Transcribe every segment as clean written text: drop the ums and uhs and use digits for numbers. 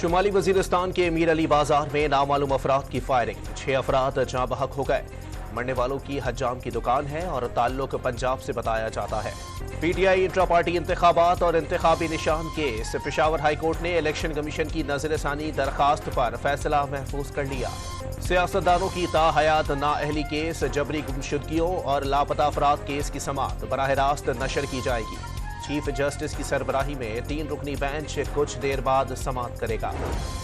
شمالی وزیرستان کے میر علی بازار میں نامعلوم افراد کی فائرنگ، 6 افراد جاں بحق ہو گئے۔ مرنے والوں کی حجام کی دکان ہے اور تعلق پنجاب سے بتایا جاتا ہے۔ P T I intra party انتخابات اور انتخابی نشان کیس، پشاور ہائی کورٹ نے الیکشن کمیشن کی نظر ثانی درخواست پر فیصلہ محفوظ کر لیا۔ سیاستدانوں کی تاحیات نااہلی کیس، جبری گمشدگیوں اور لاپتہ افراد کیس کی سماعت براہ راست نشر کی جائے گی۔ چیف جسٹس کی سربراہی میں 3 رکنی بینچ کچھ دیر بعد سماعت کرے گا۔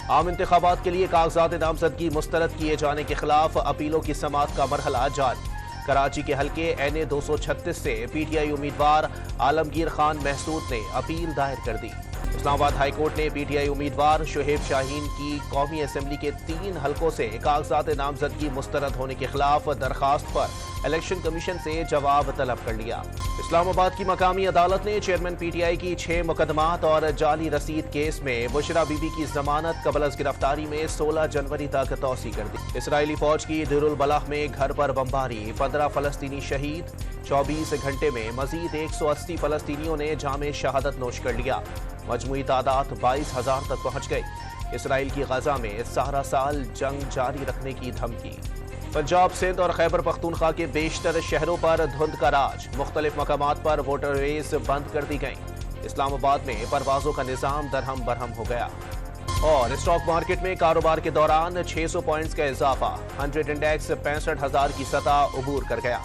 عام انتخابات کے لیے کاغذات نامزدگی مسترد کیے جانے کے خلاف اپیلوں کی سماعت کا مرحلہ جاری۔ کراچی کے حلقے NA 236 سے پی ٹی آئی امیدوار عالمگیر خان محسود نے اپیل دائر کر دی۔ اسلام آباد ہائی کورٹ نے پی ٹی آئی امیدوار شعیب شاہین کی قومی اسمبلی کے 3 حلقوں سے کاغذات نامزدگی مسترد ہونے کے خلاف درخواست پر الیکشن کمیشن سے جواب طلب کر لیا۔ اسلام آباد کی مقامی عدالت نے چیئرمین پی ٹی آئی کی 6 مقدمات اور جعلی رسید کیس میں بشرا بی بی کی ضمانت قبل از گرفتاری میں 16 جنوری تک توسیع کر دی۔ اسرائیلی فوج کی دیر البلح میں گھر پر بمباری، 15 فلسطینی شہید۔ 24 گھنٹے میں مزید 180 فلسطینیوں نے جام شہادت نوش کر لیا۔ مجموعی تعداد 22,000 تک پہنچ گئی۔ اسرائیل کی غزہ میں سارا سال جنگ جاری رکھنے کی دھمکی۔ پنجاب، سندھ اور خیبر پختونخوا کے بیشتر شہروں پر دھند کا راج، مختلف مقامات پر واٹر ویز بند کر دی گئیں۔ اسلام آباد میں پروازوں کا نظام درہم برہم ہو گیا۔ اور اسٹاک مارکیٹ میں کاروبار کے دوران 600 پوائنٹس کا اضافہ، 100 انڈیکس 65,000 کی سطح عبور کر گیا۔